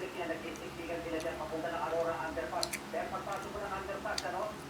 traffic niya, nag-iistigan sila dyan papunta ng Aurora Underpass. Kaya pagpasok mo ng underpass,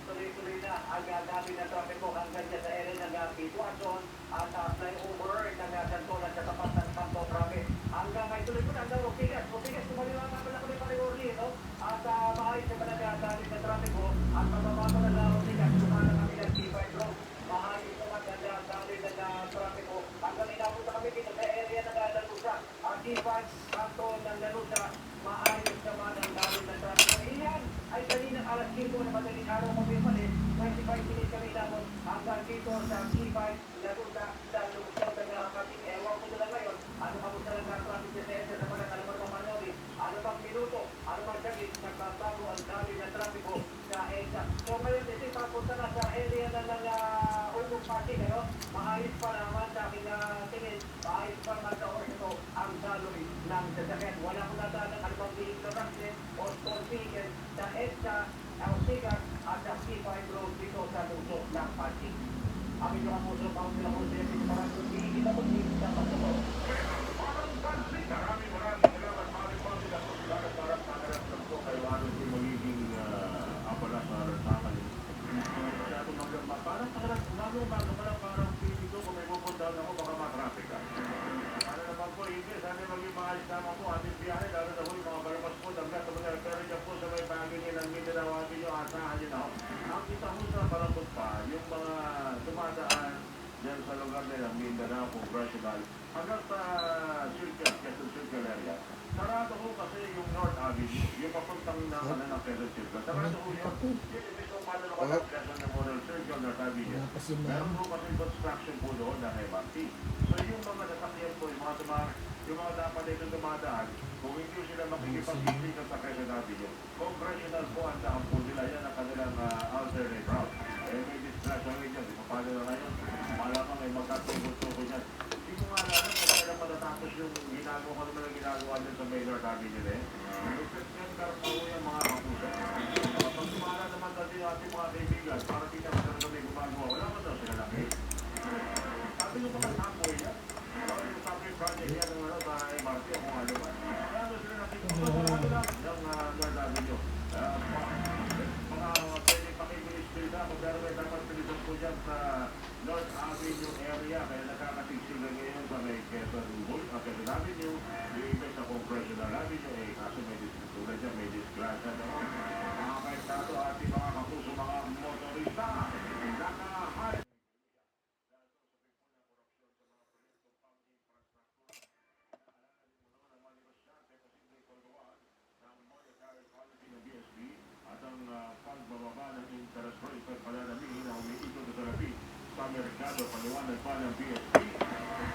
tuloy-tuloy na ang dami ng traffic ko hanggang dyan sa area ng Pitwason at flyover ng Santolan sa tapat ng Campo Grave. Hanggang may tuloy ko na hanggang Ortigas. Ortigas, kumaliwa nga pala kami pariorli, no? At maayos na pala dami ng traffic ko at mababa pa na Ortigas, kumala kami ng T5 Road. Maayos naman ang dami ng traffic ko hanggang inapunta kami dito sa area ng Lanusa. Ang T5 Canton ng Lanusa, maayos naman ang dami ng traffic ko. Iyan ay kaninang alas 5 na madaling araw kami palit. 25 minutes kami namun hanggang dito sa T5 Lanusa sa lungsod ng Makati. Ewan ko nila ngayon, ano pa sa lang ang traffic sa EDSA sa mga naman ng Manoli, ano bang minuto, ano bang sagit, nagbabago ang dami ng traffic ko sa EDSA. So ngayon, ito papunta na sa area na ng Ugong Party, maayos pa naman sa aking tingin, maayos pa naman sa oras ito ang daloy ng sasakyan. Wala ko natala ano bang vehicle accident o stall vehicle sa EDSA, Ausigas at sa C5 Road dito sa lungsod ng Party. Ang inyong ang puso, paong sila po siya, dito parang kita po dito sa pagkakas. Maraming salamat, Mari Pangil. Ako sila at para panaramdam ko kayo ano yung magiging abala sa rantangan. Masyado magamba. Parang parang piling ko kung may pupuntahan ako, baka matraffic ka. Ano naman po, hindi. Sana maging maayos naman po ating biyahe, lalo na po yung mga balamas po, damgat, pero dyan po sa may pangingin ng Mindanao, atin yung asahan nyo na ako. Ang kita ko sa palambot pa, yung mga dumadaan dyan sa lugar nila, Mindanao, Congressional, hanggang sa Circle, Quezon Circle area. Sarado ko kasi yung North Avenue, yung papuntang na Quezon Circle. Sarado ko yun. Yung isang paano ko ng Quezon Memorial Circle, North Avenue. Meron po kasi construction po doon na MRT. So yung mga nasakyan po, yung mga dapat dito dumadaan, kung hindi sila makikipag-isikan sa Quezon Avenue, Congressional po ang daan po nila. Yan ang kanilang alternate route. Eh may distraction rin yan. Di pa paano na ngayon? Malamang may magkatungkol-tungkol yan. Hindi ko nga alam kung kailan matatapos yung ginagawa ko naman ang ginagawa din sa Maynard Avenue eh. Nag-present ka pa po yung mga kapusa. Pag sumala naman natin yung ating mga kaibigan, para di naman talaga may gumagawa, wala man daw sila laki. Sabi yung mga tapoy yan. Sabi yung tapoy project yan ng sa MRT o kung ano ba. Kaya ano sila nakikita sa ano lang ng North Avenue. Mga pwede pakibilis na kung pero may dapat pilisan po dyan sa North Avenue area. Kaya nakakatigsila ngayon sa may Quezon Avenue, yung iba sa Congressional Avenue, kaso may distributura dyan, may disgrasya naman. Mga kaistado, ating mga kapuso, mga motorista, nakahal. At ang pagbababa ng interest rate at pananamihin na umiikot sa salapi sa merkado, paliwanag pa ng BSP.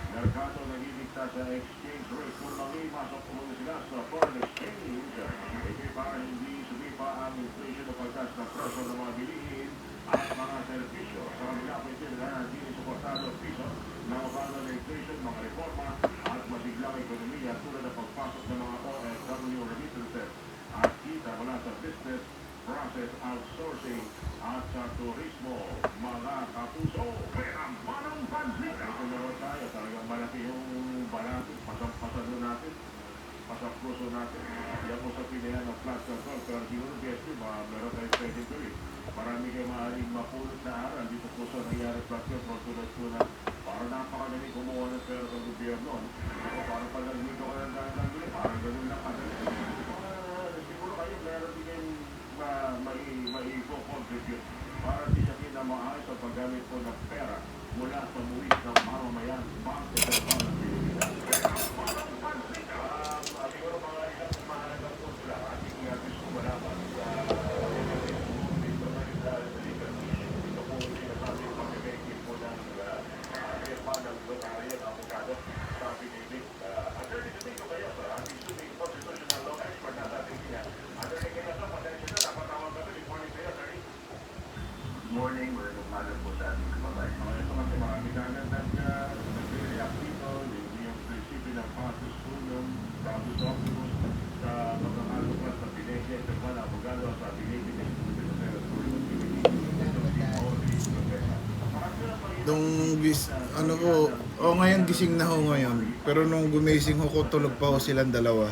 Merkado nagigita sa exchange rate kung masok po sila sa foreign exchange. Ito para hindi sumipa ang inflation o pagtas ng presyo ng mga bilihin at mga servisyo. Sa kabila po ito na hindi suportado ang piso na mababa na inflation, mga reforma at masiglang ekonomiya tulad ng pagpasok ng mga OFW remittances at kita mula sa business, process outsourcing at sa turismo. Mga kapuso, pera manong pansik! Ito naman tayo, talagang malaki yung balati, pasapasado natin, pasapluso natin. Yan po sa pinayan ng flash control, pero siguro BSP, meron tayo pwede tuloy. Marami kayo maaaring mapulot na aral dito po sa nangyari flash control tulad po na parang napakadali kumuha ng pera ng gobyerno. O parang pala dito ka ng dahil parang ganun lang kadali. Siguro kayo, meron din kayong mai-contribute para tiyakin na maayos ang paggamit po ng pera mula sa buwis ng mamamayan. Bakit ang mga Pilipinas? Siguro mga isang mahalagang po sila. Ating gusto malaman sa legal issue. Ito po sinasabi pag-effective po ng firma ng notarian abogado sa Pinibig. Attorney, dito kayo sa ating suming constitutional law expert na dating niya. Attorney, kaya sa pasensya na napatawag ka ito. Good morning sa'yo, attorney. Good morning, we're lumalang po sa ating kababayan. Ito kasi marami na nag-react dito, yung prinsipyo ng process tulong, process optimus, sa pagkakalupas sa pineke, sa mga abogado, sa pineke, ano po, ngayon gising na ho ngayon. Pero nung gumising ho ko, tulog pa ho silang dalawa.